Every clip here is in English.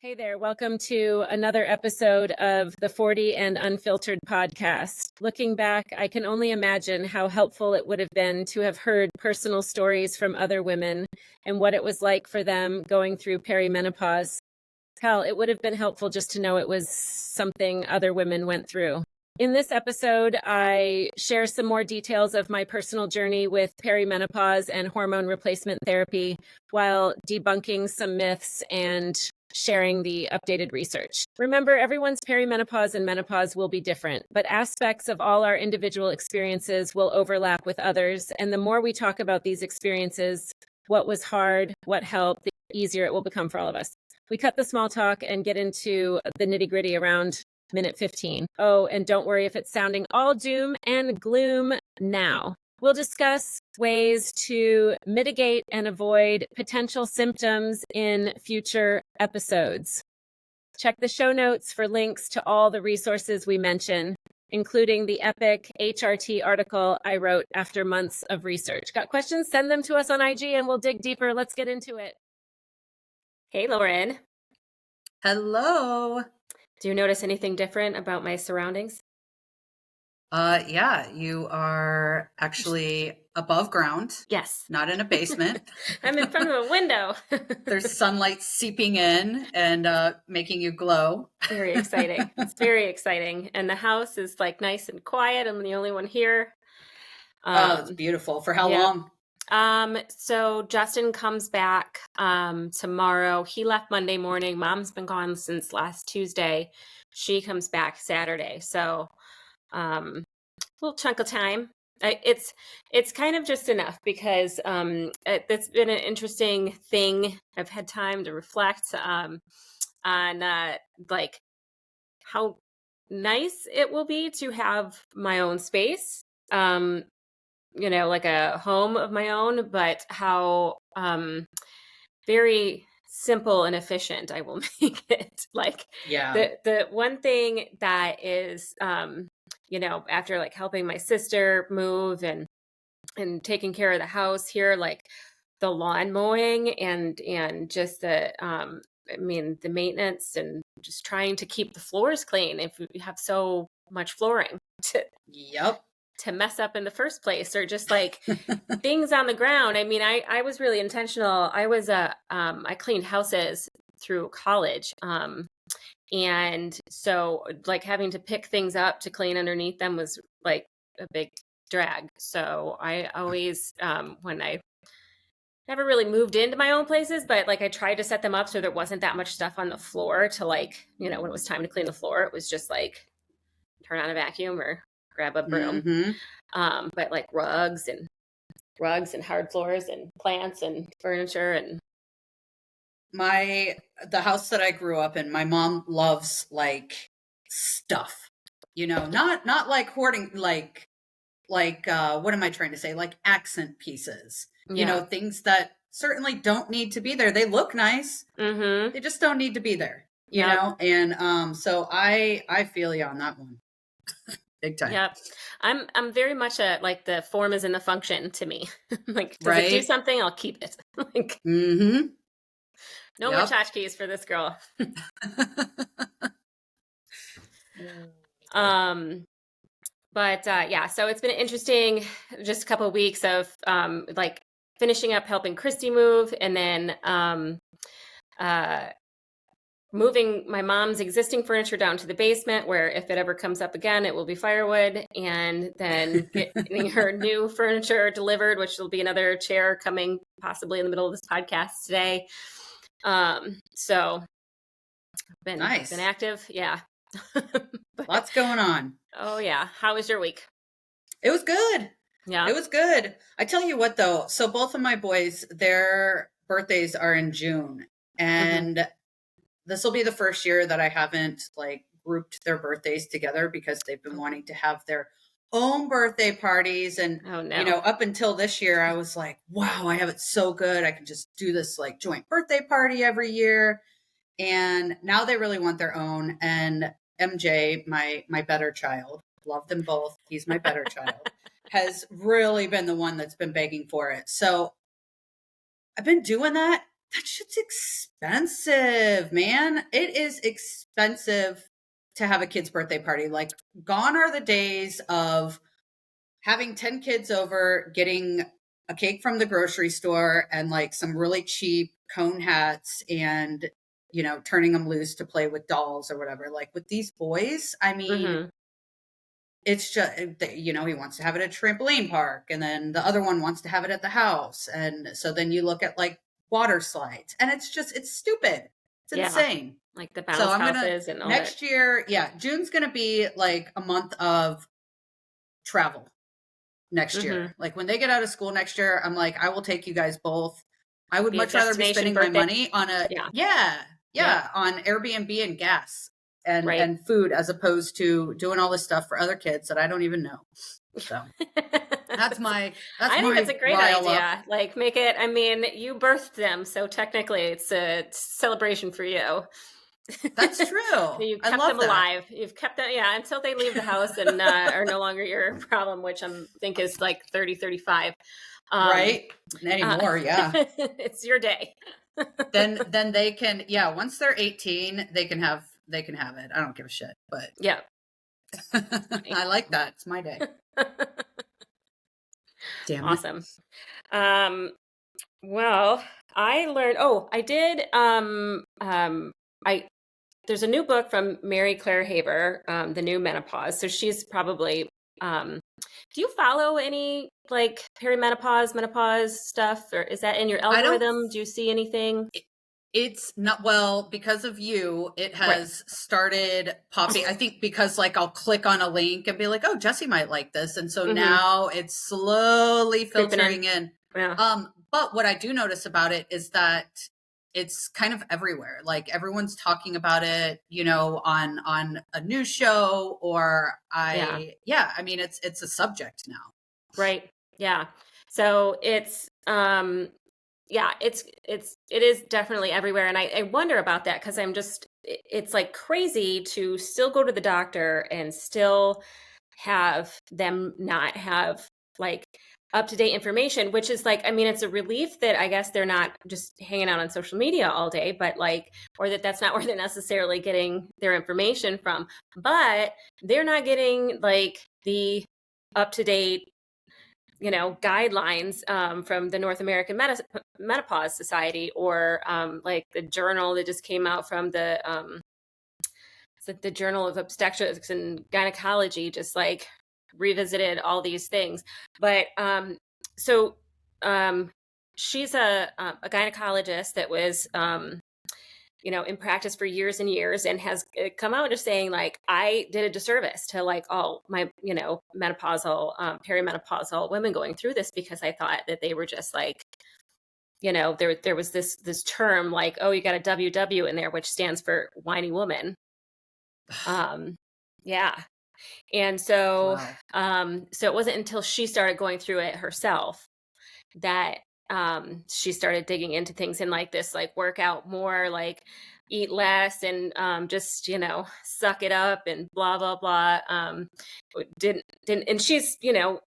Hey there, welcome to another episode of the 40 and Unfiltered Podcast. Looking back, I can only imagine how helpful it would have been to have heard personal stories from other women and what it was like for them going through perimenopause. Hell, it would have been helpful just to know it was something other women went through. In this episode, I share some more details of my personal journey with perimenopause and hormone replacement therapy while debunking some myths and sharing the updated research. Remember, everyone's perimenopause and menopause will be different, but aspects of all our individual experiences will overlap with others. And the more we talk about these experiences, what was hard, what helped, the easier it will become for all of us. We cut the small talk and get into the nitty-gritty around minute 15. Oh, and don't worry if it's sounding all doom and gloom now. We'll discuss ways to mitigate and avoid potential symptoms in future episodes. Check the show notes for links to all the resources we mention, including the epic HRT article I wrote after months of research. Got questions? Send them to us on IG and we'll dig deeper. Let's get into it. Hey, Lauren. Hello. Do you notice anything different about my surroundings? Yeah, you are actually above ground. Yes. Not in a basement. I'm in front of a window. There's sunlight seeping in and making you glow. Very exciting. It's very exciting. And the house is like nice and quiet. I'm the only one here. It's beautiful. For how long? So Justin comes back tomorrow. He left Monday morning. Mom's been gone since last Tuesday. She comes back Saturday. So little chunk of time. It's kind of just enough because it's been an interesting thing. I've had time to reflect on like how nice it will be to have my own space. Like a home of my own, but how very simple and efficient I will make it. Like, yeah, the one thing that is, after like helping my sister move and taking care of the house here, like the lawn mowing and just the maintenance and just trying to keep the floors clean if you have so much flooring to mess up in the first place, or just like things on the ground. I mean, I was really intentional. I was I cleaned houses through college. And so like having to pick things up to clean underneath them was like a big drag. So I always, when I never really moved into my own places, but like I tried to set them up so there wasn't that much stuff on the floor to like, when it was time to clean the floor, it was just like turn on a vacuum or grab a broom. Mm-hmm. But like rugs and hard floors and plants and furniture and the house that I grew up in, my mom loves like stuff, not like hoarding, like what am I trying to say? Like accent pieces, things that certainly don't need to be there. They look nice. Mm-hmm. They just don't need to be there, you know? And so I feel you on that one. Big time. Yep. I'm very much like the form is in the function to me. Like, does it do something? I'll keep it. Like, no more tchotchkes for this girl. But so it's been interesting, just a couple of weeks of like finishing up helping Christy move, and then moving my mom's existing furniture down to the basement, where if it ever comes up again, it will be firewood, and then getting her new furniture delivered, which will be another chair coming possibly in the middle of this podcast today. So been active. Yeah. Lots going on. Oh yeah. How was your week? It was good. Yeah. It was good. I tell you what though, so both of my boys, their birthdays are in June, and this will be the first year that I haven't like grouped their birthdays together because they've been wanting to have their own birthday parties. And, up until this year, I was like, wow, I have it so good. I can just do this like joint birthday party every year. And now they really want their own. And MJ, my better child, love them both. He's my better child, has really been the one that's been begging for it. So I've been doing that. that shit's expensive, man. It is expensive to have a kid's birthday party. Like, gone are the days of having 10 kids over, getting a cake from the grocery store and like some really cheap cone hats and, you know, turning them loose to play with dolls or whatever. Like with these boys, I mean, it's just, you know, he wants to have it at a trampoline park and then the other one wants to have it at the house. And so then you look at like water slides and it's just, it's stupid. It's insane. Like the bounce So I'm houses gonna, and all next year, June's going to be like a month of travel next year. Like when they get out of school next year, I'm like, I will take you guys both. I would much rather be spending my money on a, on Airbnb and gas and food as opposed to doing all this stuff for other kids that I don't even know. So I think that's a great idea. Like make it, I mean, you birthed them. So technically it's a celebration for you. That's true. So you kept them alive. You've kept them, until they leave the house and are no longer your problem, which I think is like 30, 35. Right? Anymore, It's your day. then they can, once they're 18, they can have it. I don't give a shit, but I like that. It's my day. Damn it. Awesome. Well, I learned, there's a new book from Mary Claire Haber, The New Menopause. So she's probably, do you follow any like perimenopause, menopause stuff, or is that in your algorithm? Do you see anything? It's not, well, because of you, it has started popping. I think because like I'll click on a link and be like, oh, Jessie might like this. And so now it's slowly filtering in. Yeah. But what I do notice about it is that it's kind of everywhere. Like everyone's talking about it, you know, on a news show or I mean, it's a subject now. Right. Yeah. So it is definitely everywhere. And I wonder about that because it's like crazy to still go to the doctor and still have them not have like up-to-date information, which is like, I mean, it's a relief that I guess they're not just hanging out on social media all day, but like, or that's not where they're necessarily getting their information from, but they're not getting like the up-to-date, you know, guidelines from the North American Menopause Society or like the journal that just came out from the Journal of Obstetrics and Gynecology, just like revisited all these things. But she's a gynecologist that was you know, in practice for years and years and has come out just saying like, I did a disservice to like all my, you know, menopausal, perimenopausal women going through this because I thought that they were just like, you know, there was this term like, oh, you got a WW in there, which stands for whiny woman. And so, so it wasn't until she started going through it herself that she started digging into things and like this, like work out more, like eat less and just, you know, suck it up and blah, blah, blah. Didn't, and she's, you know,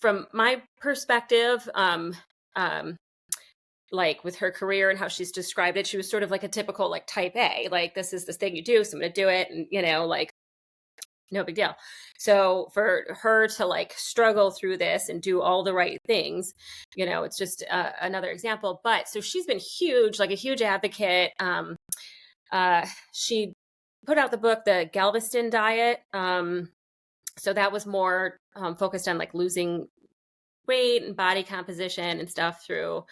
from my perspective, like with her career and how she's described it, she was sort of like a typical like type A, like this is this thing you do, so I'm going to do it. And, you know, like, no big deal. So for her to like struggle through this and do all the right things, you know, it's just another example. But so she's been huge, like a huge advocate. She put out the book, The Galveston Diet. So that was more focused on like losing weight and body composition and stuff through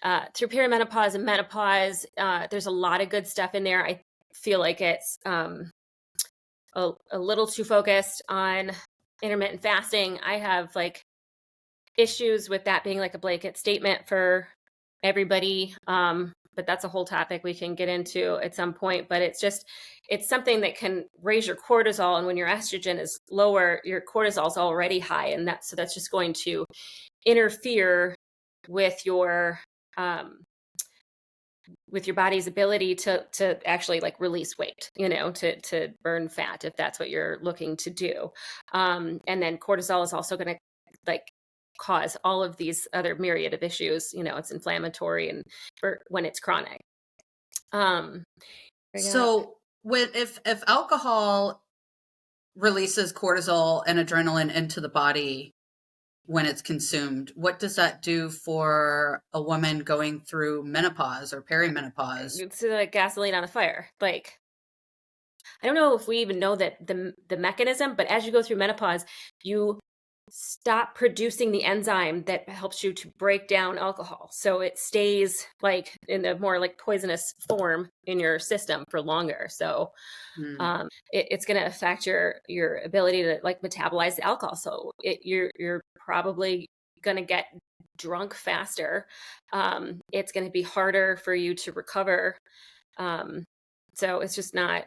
perimenopause and menopause. There's a lot of good stuff in there. I feel like it's a little too focused on intermittent fasting. I have like issues with that being like a blanket statement for everybody. But that's a whole topic we can get into at some point, but it's something that can raise your cortisol. And when your estrogen is lower, your cortisol is already high. And that's just going to interfere with your body's ability to actually like release weight, you know, to burn fat, if that's what you're looking to do. And then cortisol is also going to like cause all of these other myriad of issues. It's inflammatory and when it's chronic. So if alcohol releases cortisol and adrenaline into the body when it's consumed, what does that do for a woman going through menopause or perimenopause? It's like gasoline on the fire. Like, I don't know if we even know that the mechanism, but as you go through menopause, you stop producing the enzyme that helps you to break down alcohol. So it stays like in a more like poisonous form in your system for longer. So it's going to affect your ability to like metabolize the alcohol. So you're probably going to get drunk faster. It's going to be harder for you to recover. So it's just not,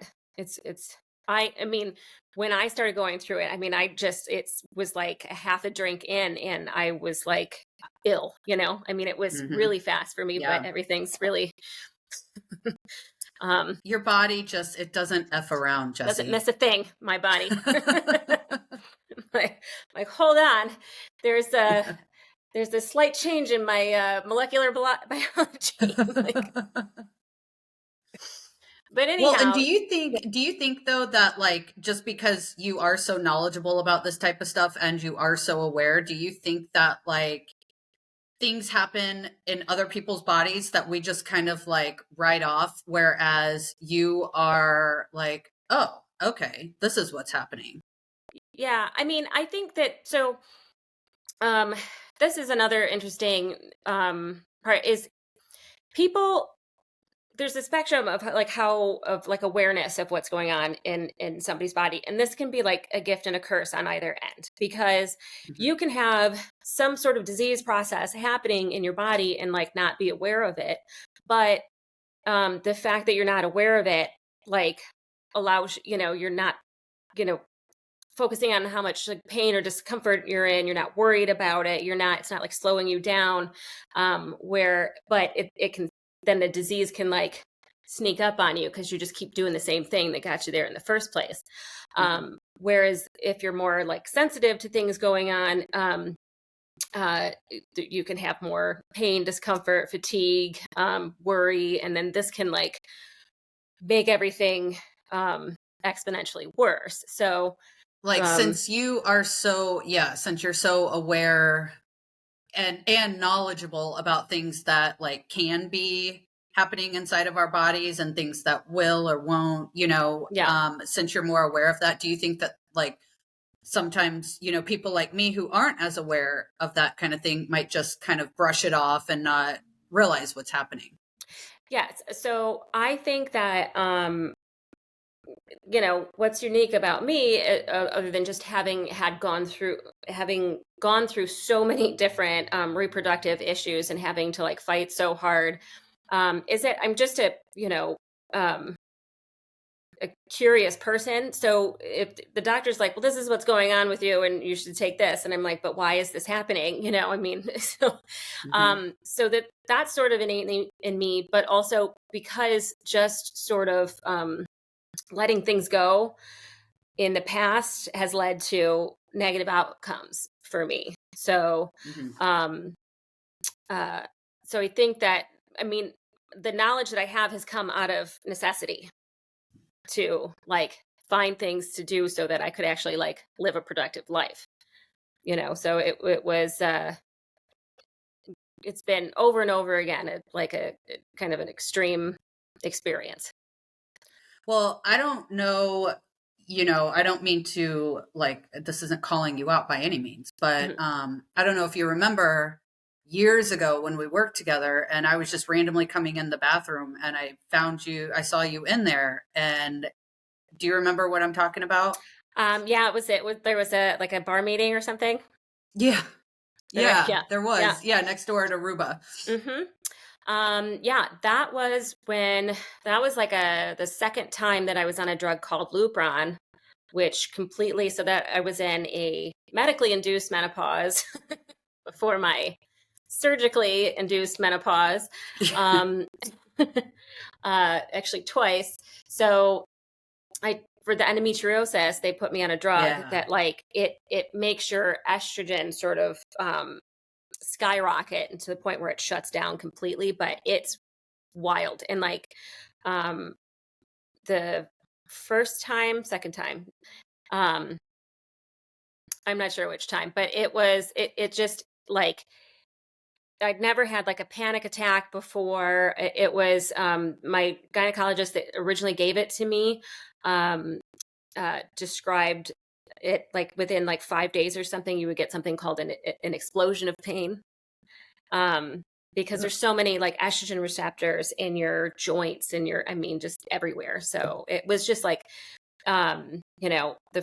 I mean, when I started going through it, I mean, it was like a half a drink in and I was like ill, I mean, it was really fast for me, but everything's really, your body just, it doesn't F around, Jessie. Doesn't miss a thing, my body. like, hold on. There's a slight change in my molecular biology. But anyhow, well, and do you think though that like just because you are so knowledgeable about this type of stuff and you are so aware, do you think that like things happen in other people's bodies that we just kind of like write off, whereas you are like, oh, okay, this is what's happening? Yeah, I mean, I think that so. This is another interesting part is people. There's a spectrum of like awareness of what's going on in somebody's body. And this can be like a gift and a curse on either end, because you can have some sort of disease process happening in your body and like not be aware of it. But the fact that you're not aware of it, like allows, you're not, focusing on how much like pain or discomfort you're in, you're not worried about it. It's not like slowing you down, but it can, then the disease can like sneak up on you because you just keep doing the same thing that got you there in the first place. Whereas if you're more like sensitive to things going on, you can have more pain, discomfort, fatigue, worry, and then this can like make everything exponentially worse. So like since you're so aware and knowledgeable about things that like can be happening inside of our bodies and things that will or won't, since you're more aware of that, do you think that like sometimes, people like me who aren't as aware of that kind of thing might just kind of brush it off and not realize what's happening? Yes. So I think that, what's unique about me, other than just having gone through so many different reproductive issues and having to like fight so hard, is that I'm just a curious person. So if the doctor's like, well, this is what's going on with you and you should take this. And I'm like, but why is this happening? I mean, so that's sort of innately in me, but also because just sort of, letting things go in the past has led to negative outcomes for me. So, so I think that, I mean, the knowledge that I have has come out of necessity to like find things to do so that I could actually like live a productive life, so it was, it's been over and over again, like a kind of an extreme experience. Well, I don't know, I don't mean to like, this isn't calling you out by any means, but I don't know if you remember years ago when we worked together and I was just randomly coming in the bathroom and I saw you in there. And do you remember what I'm talking about? Yeah, there was a bar meeting or something? Yeah. Yeah, there was. Yeah, next door at Aruba. Yeah, that was like the second time that I was on a drug called Lupron, which so that I was in a medically induced menopause before my surgically induced menopause, actually twice. So I for the endometriosis, they put me on a drug Yeah. that like it makes your estrogen sort of skyrocket and to the point where it shuts down completely, but it's wild. And like the second time, I'm not sure which time, but it just like I'd never had like a panic attack before. It was my gynecologist that originally gave it to me described it like within like 5 days or something, you would get something called an explosion of pain. Because there's so many like estrogen receptors in your joints and I mean, just everywhere. So it was just like, the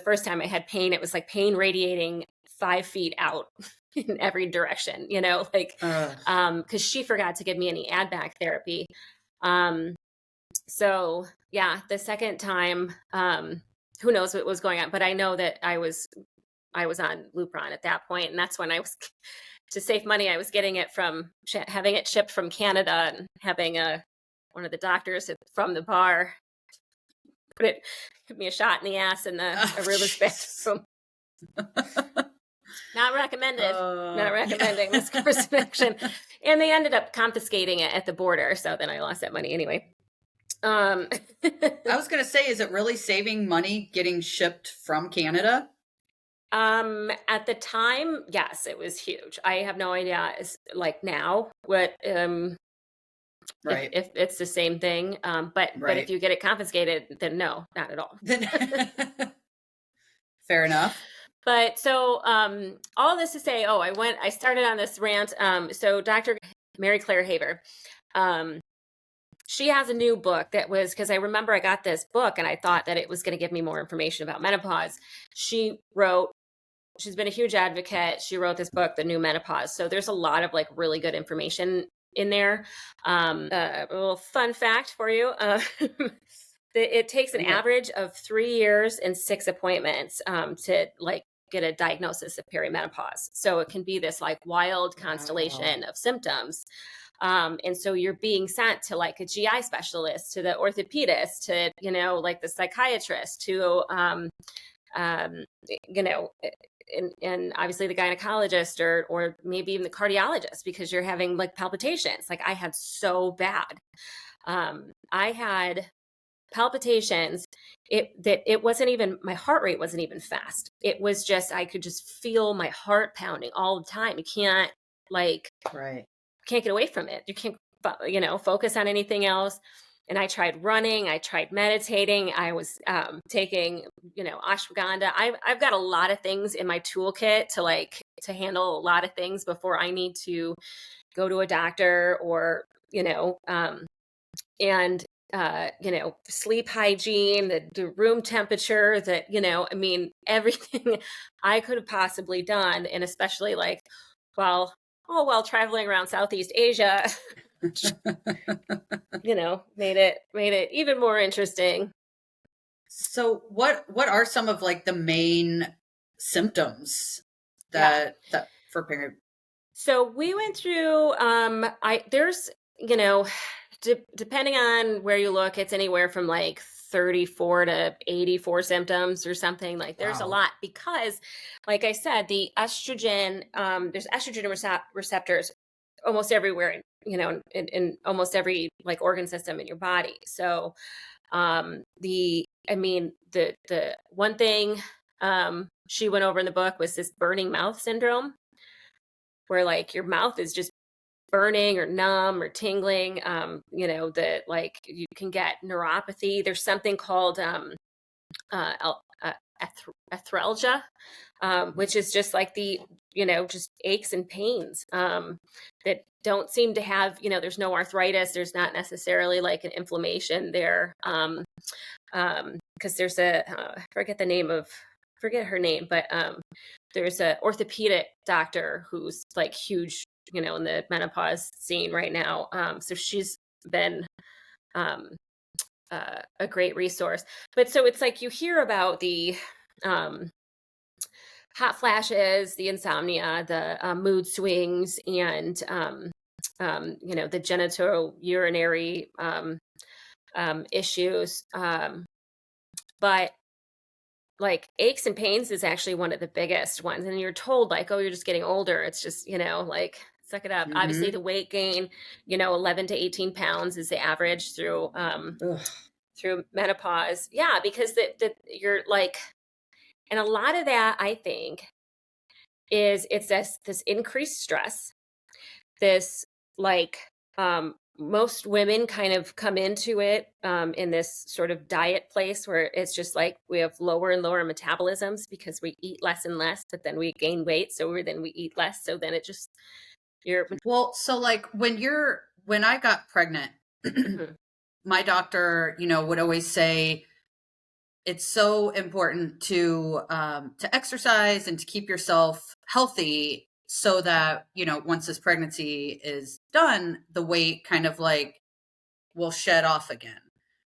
first time I had pain, it was like pain radiating 5 feet out in every direction, like, cause she forgot to give me any add back therapy. So yeah, the second time, who knows what was going on, but I know that I was on Lupron at that point. And that's when I was, to save money, I was getting it from having it shipped from Canada and having one of the doctors from the bar give me a shot in the ass in the Aruba's bathroom. Not recommended. Not recommending this course of action. And they ended up confiscating it at the border. So then I lost that money anyway. I was going to say, is it really saving money getting shipped from Canada? At the time, yes, it was huge. I have no idea like now what, right. if it's the same thing. But if you get it confiscated, then no, not at all. Fair enough. But so, all this to say, I started on this rant. So Dr. Mary Claire Haver, she has a new book that was, because I remember I got this book and I thought that it was going to give me more information about menopause. She's been a huge advocate. She wrote this book, The New Menopause. So there's a lot of like really good information in there. A little fun fact for you. It takes an average of 3 years and 6 appointments to like get a diagnosis of perimenopause. So it can be this like wild constellation of symptoms. And so you're being sent to like a GI specialist, to the orthopedist, to, like the psychiatrist, to, and obviously the gynecologist or maybe even the cardiologist, because you're having like palpitations. Like I had so bad. I had palpitations. It wasn't even, my heart rate wasn't even fast. It was just, I could just feel my heart pounding all the time. You can't can't get away from it. You can't, focus on anything else. And I tried running, I tried meditating, I was taking, ashwagandha. I've got a lot of things in my toolkit to handle a lot of things before I need to go to a doctor or, sleep hygiene, the room temperature, everything I could have possibly done. And especially like, while traveling around Southeast Asia, made it even more interesting. So what are some of like the main symptoms that for period? So we went through, there's, depending on where you look, it's anywhere from like 34 to 84 symptoms or something. Like there's a lot, because like I said, the estrogen, there's estrogen receptors almost everywhere, in almost every like organ system in your body. So, the one thing, she went over in the book was this burning mouth syndrome, where like your mouth is just burning or numb or tingling, that like you can get neuropathy. There's something called arthralgia, which is just like the, just aches and pains that don't seem to have, there's no arthritis. There's not necessarily like an inflammation there. Because there's I forget her name, but there's a orthopedic doctor who's like huge, in the menopause scene right now. So she's been a great resource. But so it's like you hear about the hot flashes, the insomnia, the mood swings, and the genitourinary issues. But like aches and pains is actually one of the biggest ones. And you're told like, oh, you're just getting older. It's just, like suck it up. Obviously Mm-hmm. the weight gain, 11 to 18 pounds is the average Ugh. through menopause. Yeah. Because you're like, and a lot of that I think it's this increased stress, this like, most women kind of come into it in this sort of diet place where it's just like we have lower and lower metabolisms because we eat less and less, but then we gain weight. Then we eat less. So then it just, you're, Well, so like when I got pregnant, Mhm. my doctor, would always say it's so important to exercise and to keep yourself healthy so that, once this pregnancy is done, the weight kind of like will shed off again.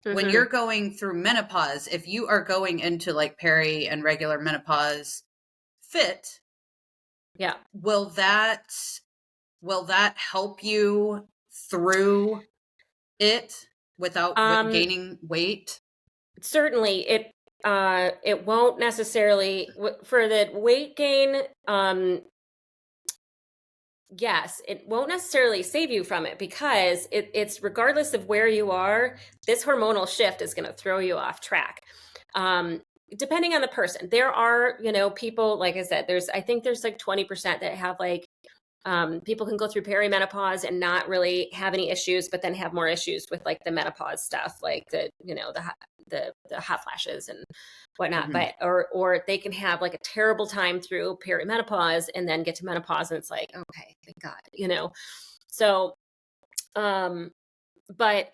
When Mhm. you're going through menopause, if you are going into like peri and regular menopause fit, Yeah. will that help you through it without Um, gaining weight? Certainly it won't necessarily for the weight gain. Yes, it won't necessarily save you from it because it's regardless of where you are, this hormonal shift is going to throw you off track. Um, Depending on the person, there are, people, like I said, I think there's like 20% that have like, people can go through perimenopause and not really have any issues, but then have more issues with like the menopause stuff, like the hot flashes and whatnot. Hmm. But or they can have like a terrible time through perimenopause and then get to menopause and it's like, okay, thank God. So, um, but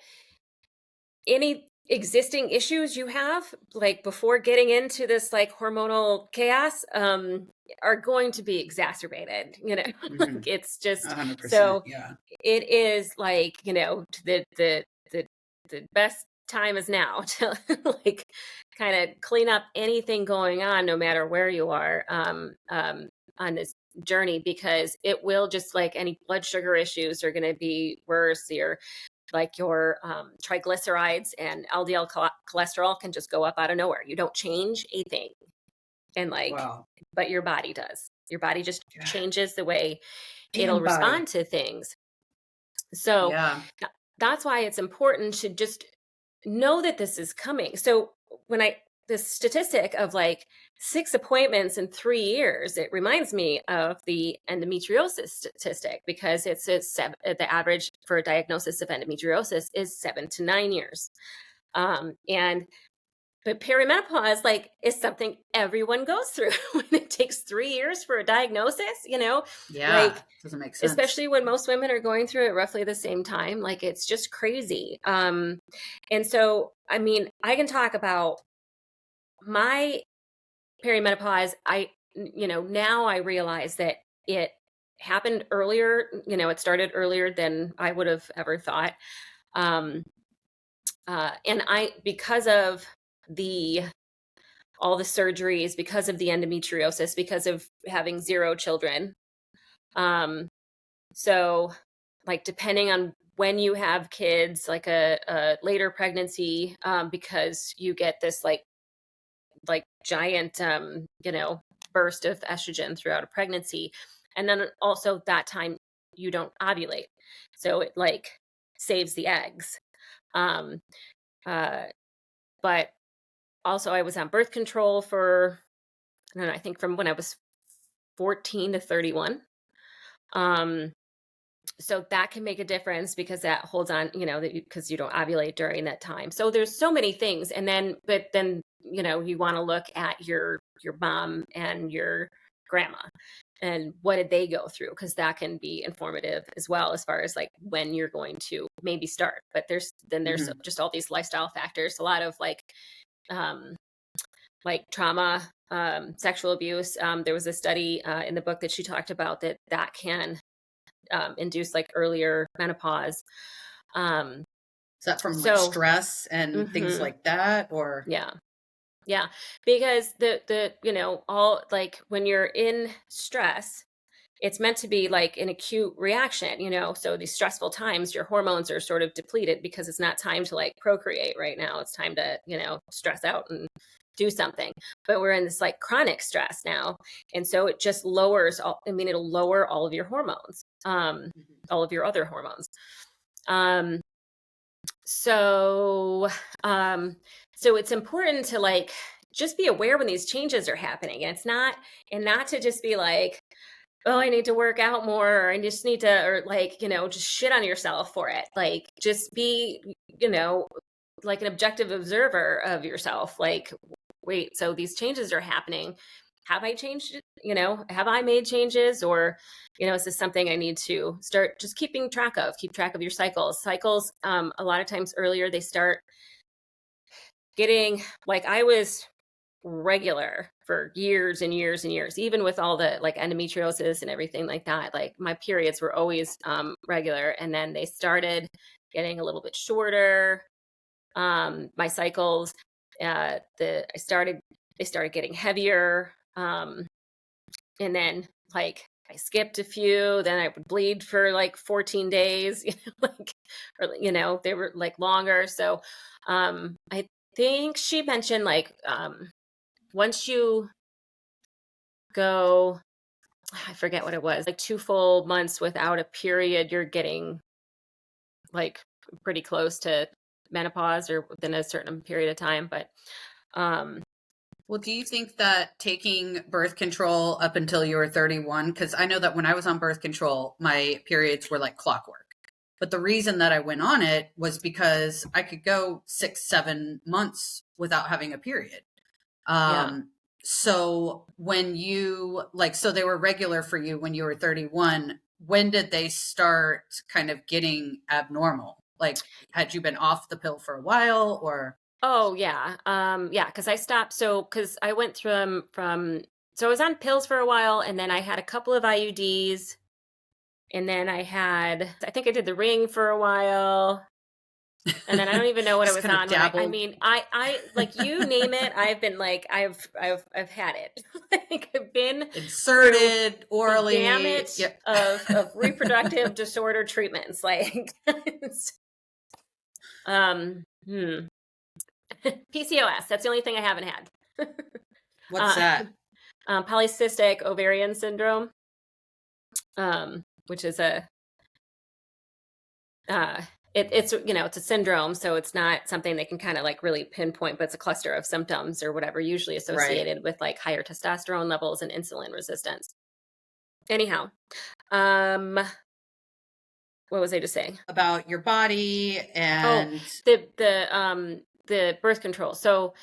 any existing issues you have like before getting into this like hormonal chaos are going to be exacerbated. Hmm. Like it's just 100%. so Yeah. it is like the best time is now to like kind of clean up anything going on no matter where you are on this journey, because it will just like any blood sugar issues are going to be worse. Your triglycerides and LDL cholesterol can just go up out of nowhere. You don't change a thing. And like, Wow. but your body does. Your body just Yeah. changes the way it'll Damn body. respond to things. So Yeah. that's why it's important to just know that this is coming. So this statistic of like 6 appointments in 3 years, it reminds me of the endometriosis statistic because the average for a diagnosis of endometriosis is 7 to 9 years. And but perimenopause like is something everyone goes through when it takes 3 years for a diagnosis, Yeah. like Doesn't make sense. especially when most women are going through it roughly the same time. Like it's just crazy. And so, I mean, I can talk about my perimenopause. Now I realize that it happened earlier. It started earlier than I would have ever thought. Um, because of the all the surgeries, because of the endometriosis, because of having 0 children. So like depending on when you have kids, like a later pregnancy, because you get this like giant burst of estrogen throughout a pregnancy. And then also that time you don't ovulate. So it like saves the eggs. Um, uh, but also I was on birth control for, I don't know, I think from when I was 14 to 31. Um, so that can make a difference because that holds on, because you don't ovulate during that time. So there's so many things. And then, but then, you want to look at your mom and your grandma and what did they go through? Because that can be informative as well as far as like when you're going to maybe start. But there's Hmm. just all these lifestyle factors, a lot of um, like trauma, sexual abuse. There was a study in the book that she talked about that can induce like earlier menopause. Um, Is that from like so, stress and things mhm, like that, or? yeah, yeah, because all like when you're in stress, it's meant to be like an acute reaction, so these stressful times, your hormones are sort of depleted because it's not time to like procreate right now. It's time to, stress out and do something. But we're in this like chronic stress now. And so it just lowers it'll lower all of your hormones, all of your other hormones. So it's important to like just be aware when these changes are happening. And not to just be like, oh, I need to work out more, or I just need to, or like, just shit on yourself for it. Like, just be, like an objective observer of yourself. Like, wait, so these changes are happening. Have I changed? Have I made changes, or, is this something I need to start just keep track of your cycles. A lot of times earlier, they start getting, like, I was regular for years and years and years, even with all the like endometriosis and everything like that. Like, my periods were always regular, and then they started getting a little bit shorter. My cycles, they started getting heavier, and then like I skipped a few, then I would bleed for like 14 days, they were like longer. So I think she mentioned like once you go, I forget what it was, like 2 full months without a period, you're getting like pretty close to menopause, or within a certain period of time. But well, do you think that taking birth control up until you were 31, because I know that when I was on birth control, my periods were like clockwork. But the reason that I went on it was because I could go 6-7 months without having a period. So when you so they were regular for you when you were 31, when did they start kind of getting abnormal? Like, had you been off the pill for a while, or? Oh yeah. Cause I stopped. Cause I went so I was on pills for a while, and then I had a couple of IUDs, and then I think I did the ring for a while. And then I don't even know what I was on. I like, you name it. I've been like, I've had it. Like, I've been inserted orally, the gamut of reproductive disorder treatments. Like, PCOS. That's the only thing I haven't had. What's that? Polycystic ovarian syndrome, which is it's a syndrome, so it's not something they can kind of like really pinpoint, but it's a cluster of symptoms or whatever, usually associated with like higher testosterone levels and insulin resistance. Anyhow, what was I just saying about your body and the birth control? So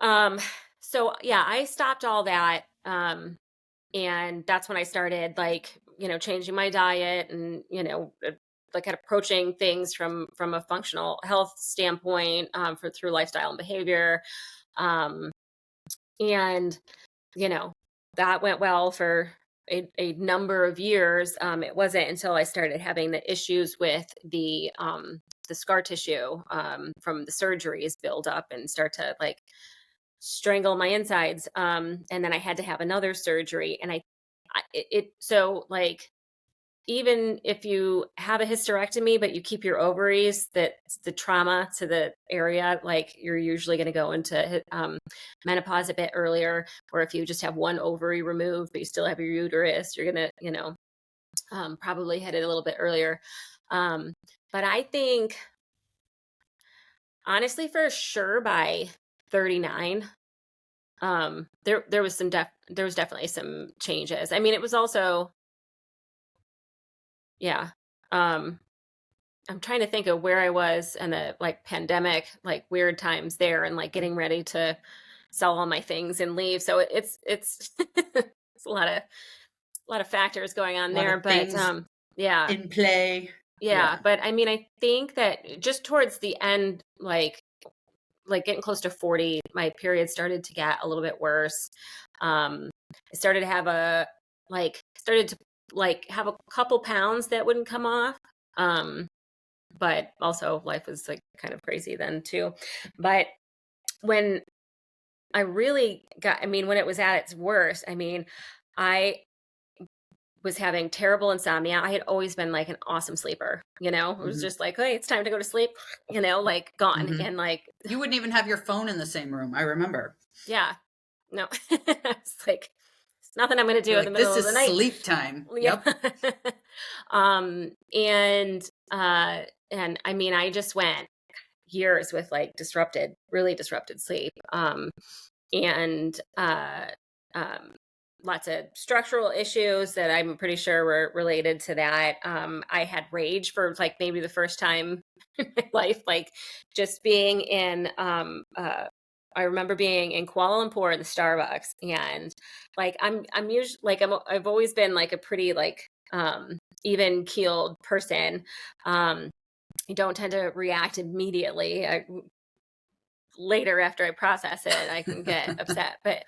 yeah, I stopped all that, and that's when I started like changing my diet, and like approaching things from a functional health standpoint, through lifestyle and behavior, and that went well for a number of years. It wasn't until I started having the issues with the scar tissue from the surgeries build up and start to like strangle my insides, and then I had to have another surgery. And so like, even if you have a hysterectomy, but you keep your ovaries, that the trauma to the area, like, you're usually going to go into menopause a bit earlier. Or if you just have one ovary removed, but you still have your uterus, you're going to, probably hit it a little bit earlier. But I think, honestly, for sure by 39, there was definitely some changes. I mean, it was also, yeah. I'm trying to think of where I was in the like pandemic, like weird times there, and like getting ready to sell all my things and leave. So it's it's a lot of factors going on there, but yeah, in play. Yeah. But I mean, I think that just towards the end, like getting close to 40, my period started to get a little bit worse. I started to have a couple pounds that wouldn't come off. But also life was like kind of crazy then too. But when I really when it was at its worst, I mean, I was having terrible insomnia. I had always been like an awesome sleeper, it was just like, hey, it's time to go to sleep, like gone. And like, you wouldn't even have your phone in the same room. I remember. Yeah, no, it's like, it's nothing I'm going to do in the middle of the night. This is sleep time. Yeah. Yep. And I mean, I just went years with like really disrupted sleep. And lots of structural issues that I'm pretty sure were related to that. I had rage for like maybe the first time in my life, like just being in, I remember being in Kuala Lumpur in the Starbucks, and like I'm usually like I've always been like a pretty like even keeled person. I don't tend to react immediately. Later after I process it, I can get upset, but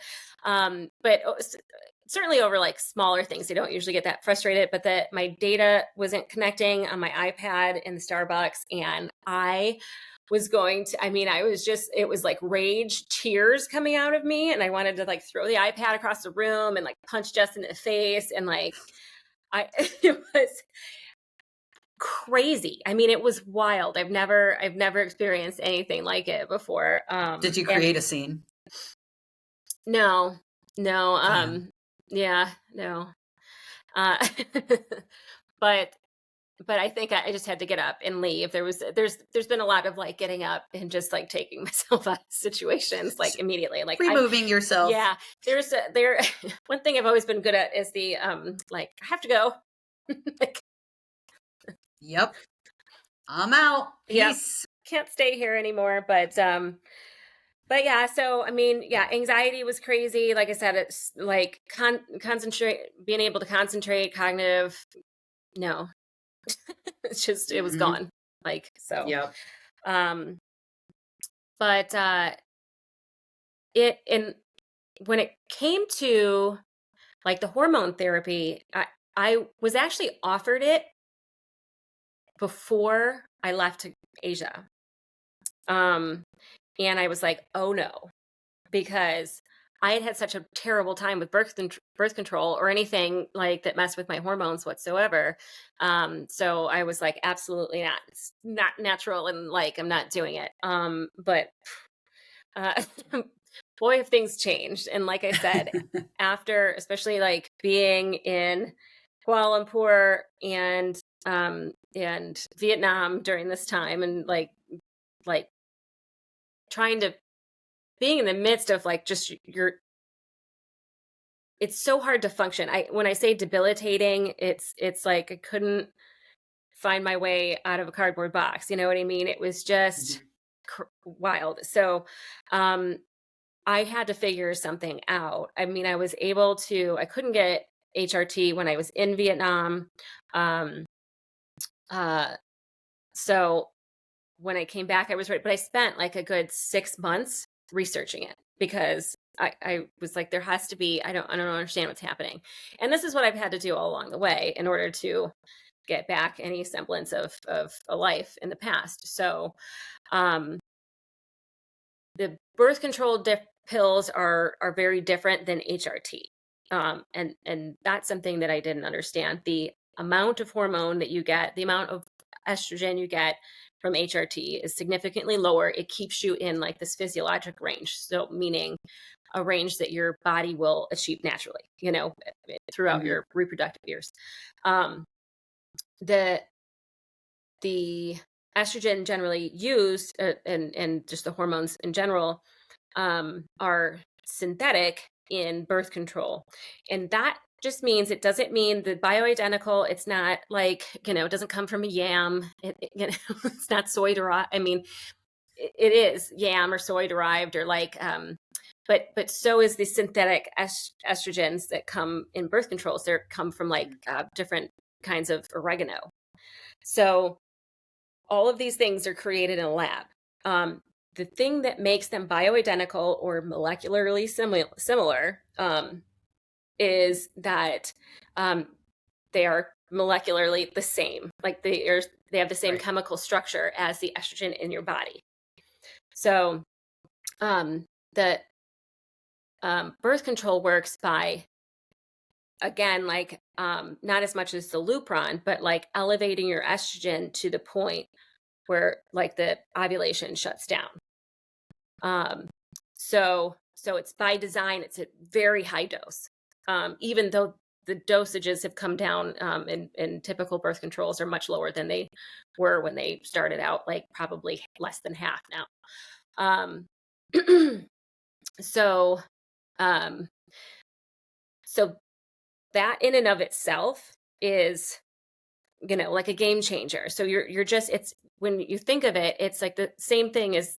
certainly over like smaller things, I don't usually get that frustrated. But that my data wasn't connecting on my iPad in the Starbucks, and I was going to, I mean, it was like rage tears coming out of me, and I wanted to like throw the iPad across the room and like punch Justin in the face, and like it was crazy. I mean, it was wild. I've never experienced anything like it before. Did you create a scene? No. Yeah, no. But I think I just had to get up and leave. There's been a lot of like getting up and just like taking myself out of situations like immediately, like removing yourself. Yeah. One thing I've always been good at is the like, I have to go. Like, yep. I'm out. Peace. Yep. Can't stay here anymore. But yeah, so I mean, yeah, anxiety was crazy. Like I said, it's like being able to concentrate, cognitive. No, it's just, it was gone. Like, so, yep. But when it came to like the hormone therapy, I was actually offered it before I left to Asia. And I was like, oh no, because I had such a terrible time with birth control or anything like that messed with my hormones whatsoever. So I was like, absolutely not. It's not natural, and like, I'm not doing it. But boy, have things changed. And like I said, after, especially like being in Kuala Lumpur and Vietnam during this time, and like being in the midst of like just it's so hard to function. When I say debilitating, it's like I couldn't find my way out of a cardboard box. You know what I mean? It was just wild. So, I had to figure something out. I mean, I couldn't get HRT when I was in Vietnam. So when I came back, I was ready, but I spent like a good 6 months researching it, because I was like, there has to be, I don't understand what's happening. And this is what I've had to do all along the way in order to get back any semblance of a life in the past. So, the birth control pills are very different than HRT. And that's something that I didn't understand. The amount of hormone that you get, the amount of estrogen you get from HRT is significantly lower. It keeps you in like this physiologic range. So meaning a range that your body will achieve naturally, throughout your reproductive years. The estrogen generally used, and just the hormones in general, are synthetic in birth control. And that just means, it doesn't mean the bioidentical. It's not like, it doesn't come from a yam. It's not soy derived. I mean, it is yam or soy derived, or like, but so is the synthetic estrogens that come in birth controls. They come from like different kinds of oregano. So all of these things are created in a lab. The thing that makes them bioidentical or molecularly similar is that they are molecularly the same. Like they have the same chemical structure as the estrogen in your body. So the birth control works by again, like, not as much as the Lupron, but like elevating your estrogen to the point where like the ovulation shuts down. Um, so it's by design, it's a very high dose. Even though the dosages have come down, in typical birth controls are much lower than they were when they started out, like probably less than half now. Um, so, um, so that in and of itself is, like a game changer. So you're just, it's, when you think of it, it's like the same thing as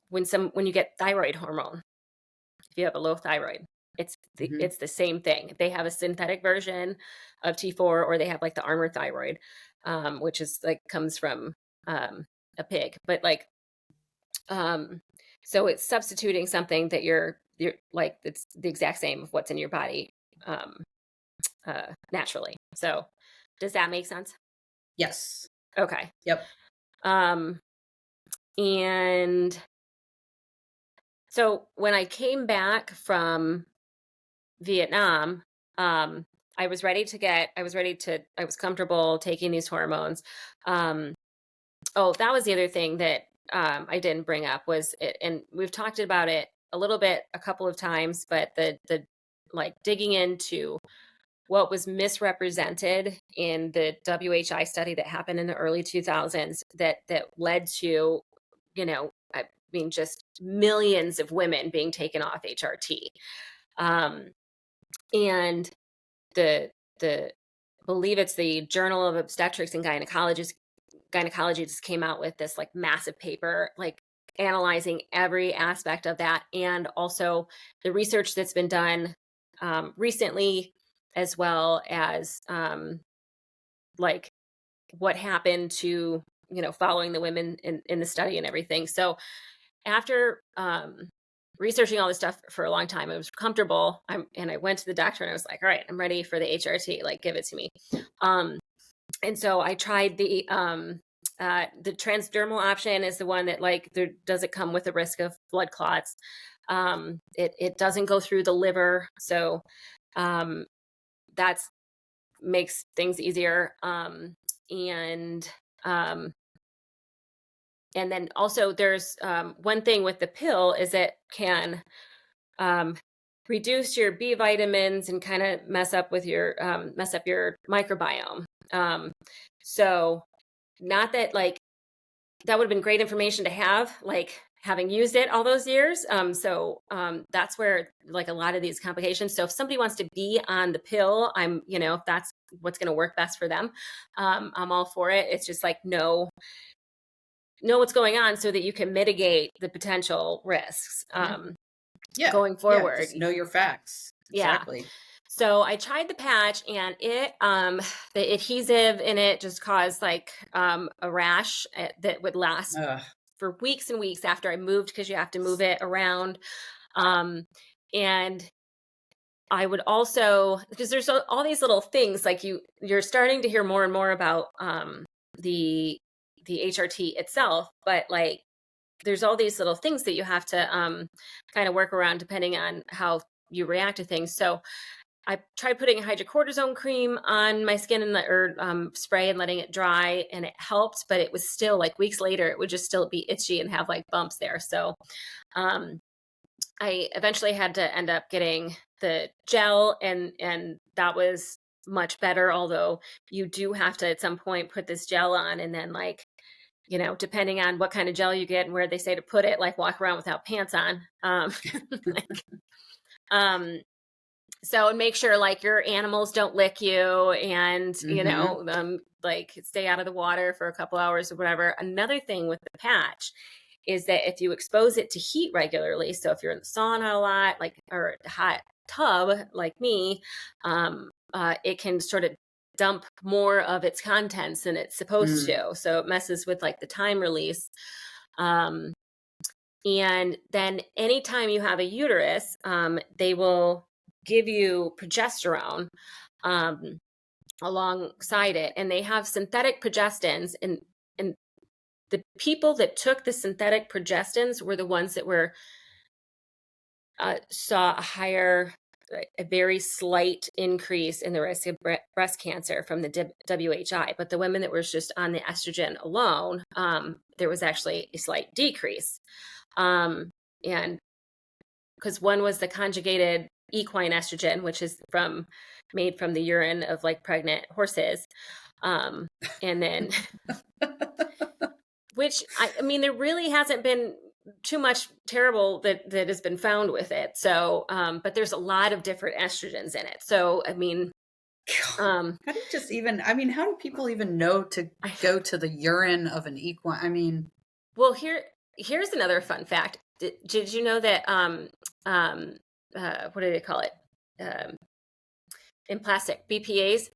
when you get thyroid hormone. If you have a low thyroid, Mhm. it's the same thing. They have a synthetic version of T4, or they have like the armor thyroid, which is like comes from a pig. But like, so it's substituting something that you're like, it's the exact same of what's in your body, um, naturally. So does that make sense? Yes. Okay. Yep. Um, and so when I came back from Vietnam, um, I was comfortable taking these hormones. Um, oh, that was the other thing that I didn't bring up was it, and we've talked about it a little bit a couple of times, but the like digging into what was misrepresented in the WHI study that happened in the early 2000s that led to, I mean, just millions of women being taken off HRT. Um, and the believe it's the Journal of Obstetrics and Gynecology just came out with this like massive paper, like analyzing every aspect of that, and also the research that's been done recently, as well as like what happened to, following the women in the study and everything. So after researching all this stuff for a long time, I was comfortable. And I went to the doctor and I was like, all right, I'm ready for the HRT. Like, give it to me. And so I tried the transdermal option is the one that like there doesn't come with a risk of blood clots. It doesn't go through the liver, so that's makes things easier. And um, and then also there's one thing with the pill is it can reduce your B vitamins and kind of mess up your microbiome. So not that like that would have been great information to have, like having used it all those years. So that's where like a lot of these complications. So if somebody wants to be on the pill, if that's what's going to work best for them, I'm all for it. It's just like know what's going on so that you can mitigate the potential risks going forward. Just know your facts. Exactly. Yeah. So I tried the patch, and the adhesive in it just caused like a rash that would last for weeks and weeks after I moved, because you have to move it around. And I would also, because there's all these little things, like you're starting to hear more and more about the HRT itself, but like there's all these little things that you have to kind of work around depending on how you react to things. So I tried putting hydrocortisone cream on my skin or spray and letting it dry, and it helped, but it was still like weeks later, it would just still be itchy and have like bumps there. So I eventually had to end up getting the gel, and that was much better. Although you do have to at some point put this gel on, and then like, depending on what kind of gel you get and where they say to put it, like walk around without pants on. So, and make sure like your animals don't lick you, and, like stay out of the water for a couple hours or whatever. Another thing with the patch is that if you expose it to heat regularly, so if you're in the sauna a lot, like, or a hot tub like me, it can sort of dump more of its contents than it's supposed to. So it messes with like the time release. And then anytime you have a uterus, they will give you progesterone alongside it, and they have synthetic progestins, and the people that took the synthetic progestins were the ones that were saw a higher a very slight increase in the risk of breast cancer from the WHI. But the women that were just on the estrogen alone, there was actually a slight decrease. And because one was the conjugated equine estrogen, which is made from the urine of like pregnant horses. And then, which I mean, there really hasn't been too much terrible that has been found with it. So, but there's a lot of different estrogens in it. So, I mean, how do you just even, I mean, how do people even know to go to the urine of an equine? I mean, well, here's another fun fact. Did you know that, what do they call it? In plastic, BPAs,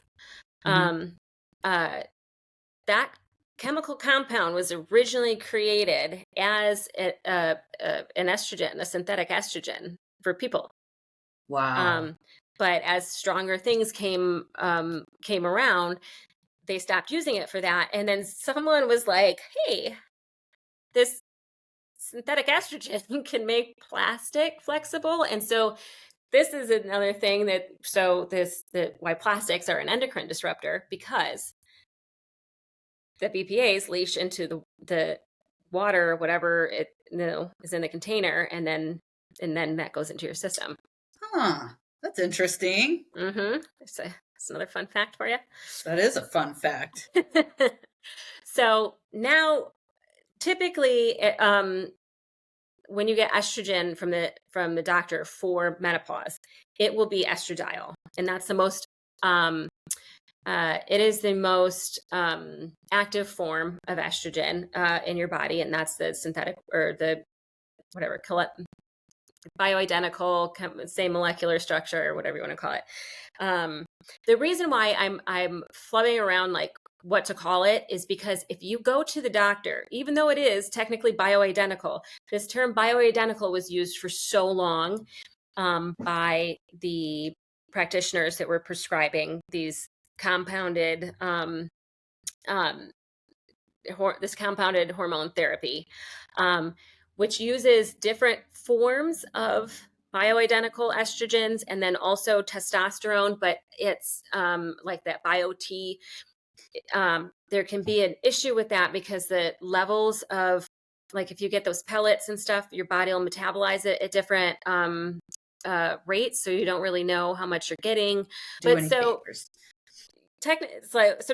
that chemical compound was originally created as an estrogen, a synthetic estrogen for people. wow. But as stronger things came around, they stopped using it for that. And then someone was like, "Hey, this synthetic estrogen can make plastic flexible." And so this is another thing why plastics are an endocrine disruptor, because the BPAs leach into the water, whatever it is in the container, and then that goes into your system. Huh. That's interesting. It's another fun fact for you. That is a fun fact. So now, typically, when you get estrogen from the doctor for menopause, it will be estradiol, and that's the most. It is the most active form of estrogen in your body, and that's the synthetic, or the whatever, bioidentical, same molecular structure, or whatever you want to call it. The reason why I'm flubbing around like what to call it is because if you go to the doctor, even though it is technically bioidentical, this term bioidentical was used for so long by the practitioners that were prescribing these compounded this compounded hormone therapy, which uses different forms of bioidentical estrogens and then also testosterone, but it's like that bio-T. There can be an issue with that because the levels of, like, if you get those pellets and stuff, your body will metabolize it at different rates, so you don't really know how much you're getting. So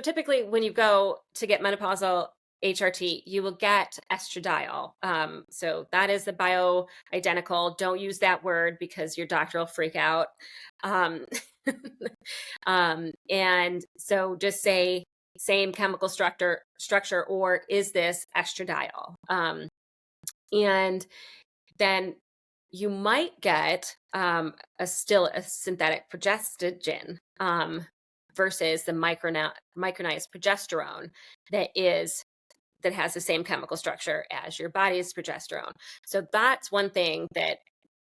typically when you go to get menopausal HRT, you will get estradiol. So that is the bioidentical. Don't use that word because your doctor will freak out. And so just say same chemical structure, or is this estradiol? And then you might get still a synthetic progestogen versus the micronized progesterone that has the same chemical structure as your body's progesterone. So that's one thing that,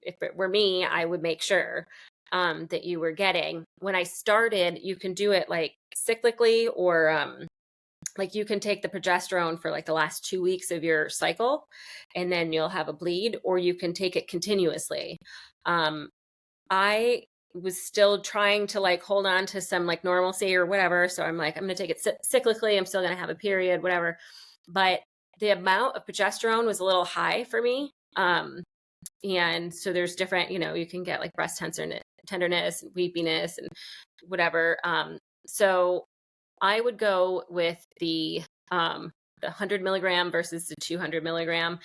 if it were me, I would make sure that you were getting. When I started, you can do it like cyclically, or like you can take the progesterone for like the last 2 weeks of your cycle, and then you'll have a bleed, or you can take it continuously. I was still trying to like hold on to some like normalcy or whatever. So I'm like, I'm going to take it cyclically. I'm still going to have a period, whatever. But the amount of progesterone was a little high for me. And so there's different, you can get like breast tenderness and weepiness and whatever. So I would go with the 100 milligram versus the 200 milligram.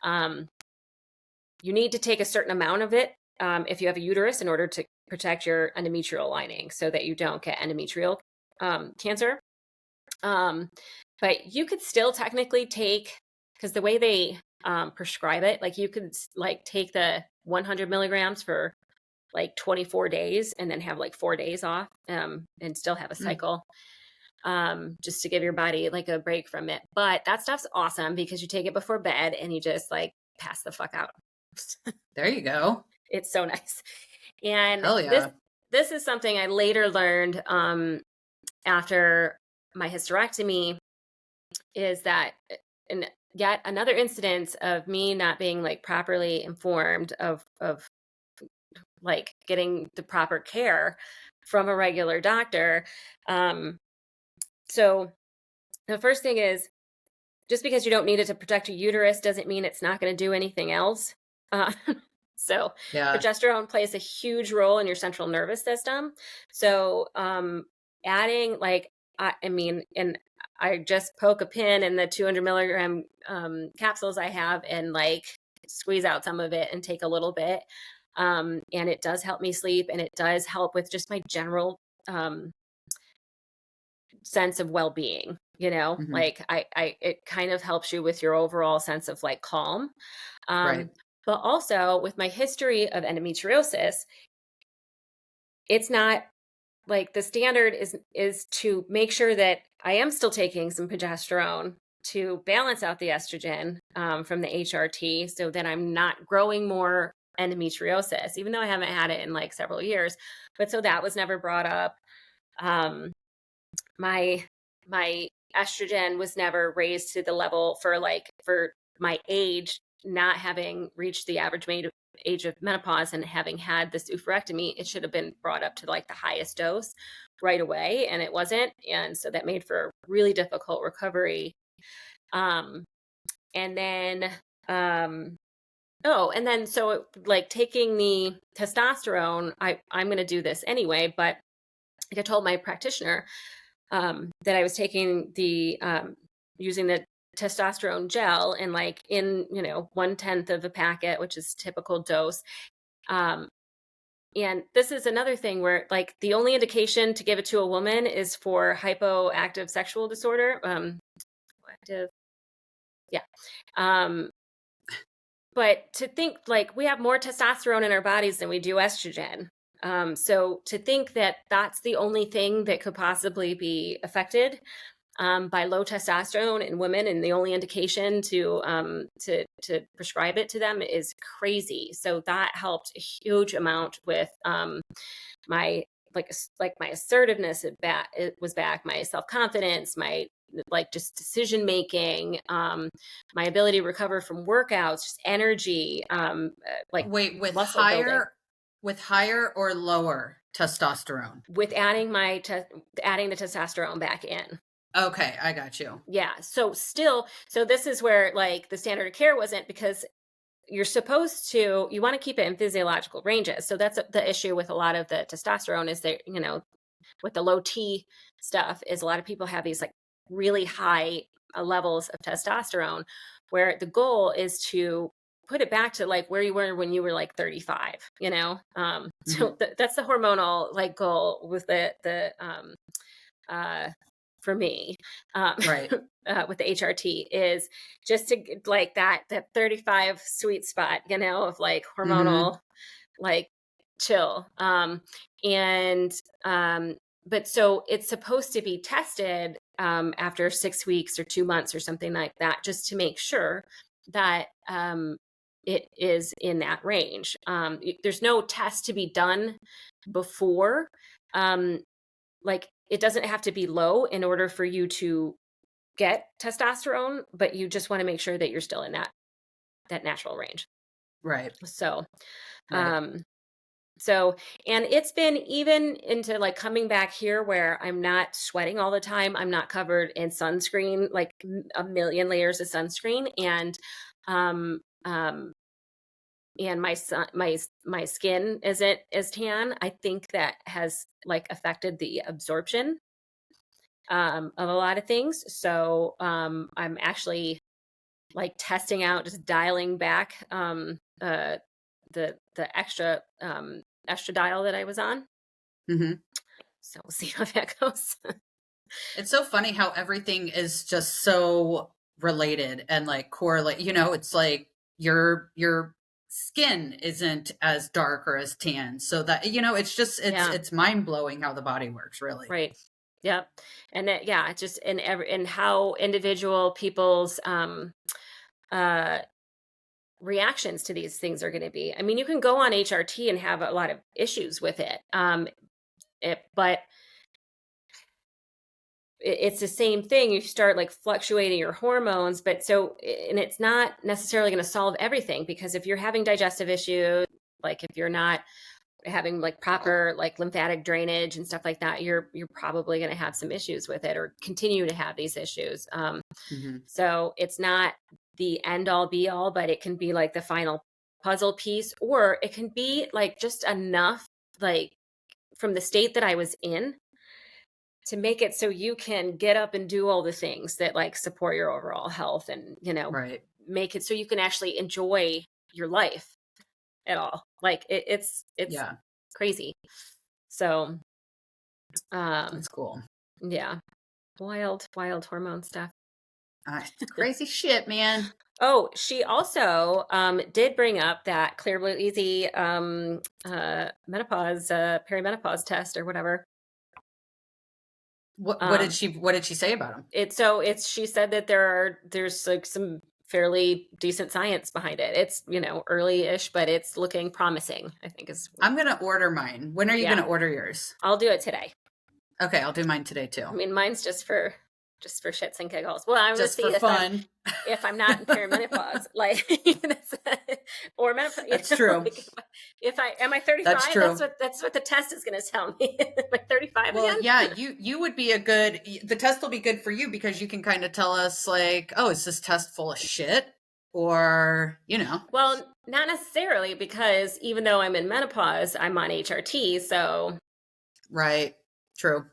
You need to take a certain amount of it if you have a uterus, in order to protect your endometrial lining so that you don't get endometrial cancer. But you could still technically take, because the way they prescribe it, like you could like take the 100 milligrams for like 24 days and then have like 4 days off and still have a cycle, just to give your body like a break from it. But that stuff's awesome because you take it before bed and you just like pass the fuck out. There you go. It's so nice. And hell yeah. This is something I later learned after my hysterectomy, is that, and yet another incidence of me not being like properly informed of like getting the proper care from a regular doctor. So the first thing is, just because you don't need it to protect your uterus doesn't mean it's not going to do anything else. Uh, so Yeah. progesterone plays a huge role in your central nervous system. So adding like, I mean, and I just poke a pin in the 200 milligram capsules I have and like squeeze out some of it and take a little bit. And it does help me sleep, and it does help with just my general sense of well-being, like it kind of helps you with your overall sense of like calm. Right. But also with my history of endometriosis, it's not like the standard is to make sure that I am still taking some progesterone to balance out the estrogen from the HRT, so that I'm not growing more endometriosis, even though I haven't had it in like several years. But so that was never brought up. My estrogen was never raised to the level for my age, not having reached the average age of menopause and having had this oophorectomy. It should have been brought up to like the highest dose right away, and it wasn't. And so that made for a really difficult recovery. And then so like taking the testosterone, I'm going to do this anyway, but like I told my practitioner that I was taking the using the testosterone gel, and like in 1/10 of a packet, which is typical dose. And this is another thing where like the only indication to give it to a woman is for hypoactive sexual disorder. But to think like we have more testosterone in our bodies than we do estrogen. So to think that that's the only thing that could possibly be affected by low testosterone in women, and the only indication to prescribe it to them is crazy. So that helped a huge amount with my my assertiveness. It was back, my self-confidence, my like just decision making, my ability to recover from workouts, just energy, Wait, with muscle building. higher or lower testosterone? With adding adding the testosterone back in. Okay, I got you. Yeah. So this is where like the standard of care wasn't, because you want to keep it in physiological ranges. So that's the issue with a lot of the testosterone is that, with the low T stuff, is a lot of people have these like really high levels of testosterone, where the goal is to put it back to like where you were when you were like 35, so that's the hormonal like goal with for me, Right. with the HRT, is just to like that 35 sweet spot, of like hormonal, like chill. But so it's supposed to be tested after 6 weeks or 2 months or something like that, just to make sure that it is in that range. There's no test to be done before. Like it doesn't have to be low in order for you to get testosterone, but you just want to make sure that you're still in that natural range. Right. So, Right. and it's been even into like coming back here where I'm not sweating all the time. I'm not covered in sunscreen, like a million layers of sunscreen. And my skin isn't as tan. I think that has like affected the absorption of a lot of things. So I'm actually like testing out, just dialing back the extra estradiol that I was on. So we'll see how that goes. It's so funny how everything is just so related and like correlate. It's like your skin isn't as dark or as tan, so that it's just it's mind blowing how the body works, really. Right. Yep. And that, just in how individual people's reactions to these things are going to be. I mean, you can go on HRT and have a lot of issues with it. But it's the same thing. You start like fluctuating your hormones, and it's not necessarily going to solve everything, because if you're having digestive issues, like if you're not having like proper like lymphatic drainage and stuff like that, you're probably going to have some issues with it or continue to have these issues. So it's not the end all be all, but it can be like the final puzzle piece, or it can be like just enough, like from the state that I was in, to make it so you can get up and do all the things that like support your overall health and, Right. make it so you can actually enjoy your life at all. Like it's Yeah. crazy. So, That's cool. yeah, wild hormone stuff. Crazy shit, man. Oh, she also did bring up that Clear Blue Easy menopause perimenopause test or whatever. What did she say about him? She said that there's like some fairly decent science behind it. It's, early-ish, but it's looking promising, I think is. I'm going to order mine. When are you going to order yours? I'll do it today. Okay, I'll do mine today too. I mean, mine's just for shits and giggles. Well, I'm just going to see for fun. if I'm not in perimenopause, like, or menopause. That's true. Like, am I 35? That's true. That's what the test is going to tell me. Am I 35 well, again? Yeah, you would be the test will be good for you because you can kind of tell us like, oh, is this test full of shit? Or, Well, not necessarily, because even though I'm in menopause, I'm on HRT, so. Right. True.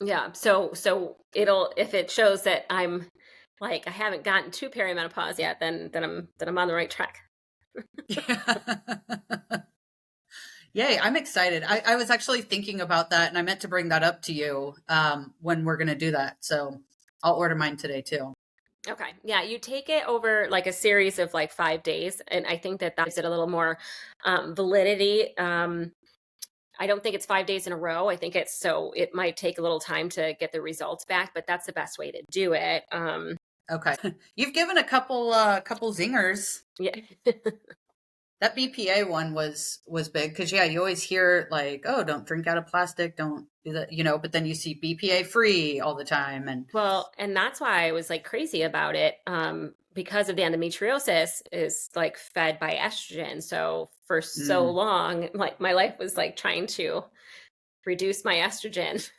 Yeah. So if it shows that I'm like, I haven't gotten to perimenopause yet, then I'm on the right track. Yay. I'm excited. I was actually thinking about that and I meant to bring that up to you when we're going to do that. So I'll order mine today too. Okay. Yeah. You take it over like a series of like 5 days. And I think that gives it a little more validity. I don't think it's 5 days in a row. I think it might take a little time to get the results back, but that's the best way to do it. Okay. You've given a couple zingers. Yeah. That BPA one was big because you always hear like, oh, don't drink out of plastic, don't do that, but then you see BPA free all the time. And that's why I was like crazy about it. Because of the endometriosis is like fed by estrogen. So for so long, like my life was like trying to reduce my estrogen.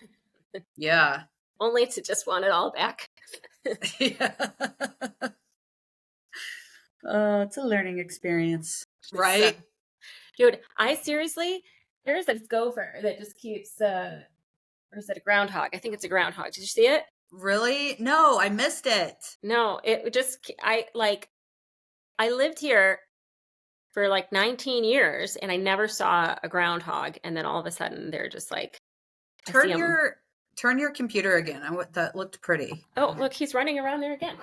Yeah. Only to just want it all back. Yeah. It's a learning experience. Right? Dude, there's this gopher that just keeps, or is it a groundhog? I think it's a groundhog. Did you see it? Really? No, I missed it. No, I lived here for like 19 years and I never saw a groundhog. And then all of a sudden they're just like, turn your computer again. That looked pretty. Oh, look, he's running around there again.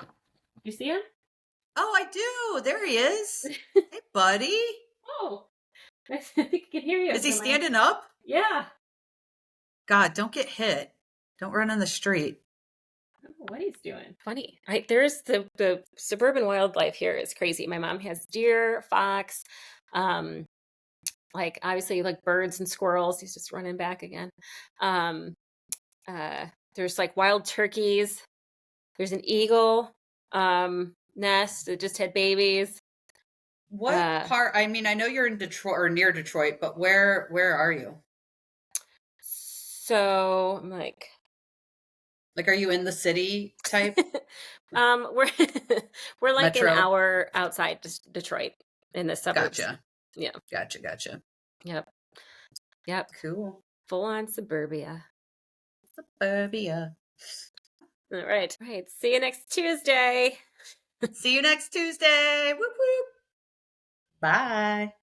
You see him? Oh, I do. There he is. Hey, buddy. Oh, I think I can hear you. Is he standing up? Yeah. God, don't get hit. Don't run in the street. I don't know what he's doing. Funny. There's the suburban wildlife here is crazy. My mom has deer, fox, like obviously like birds and squirrels. He's just running back again. There's like wild turkeys. There's an eagle nest that just had babies. What part? I mean, I know you're in Detroit or near Detroit, but where are you? So I'm like, are you in the city type? we're like Metro? an hour outside Detroit in the suburbs. Gotcha. Yeah. Gotcha. Yep. Cool. Full on suburbia. Suburbia. All right. See you next Tuesday. See you next Tuesday. Whoop whoop. Bye.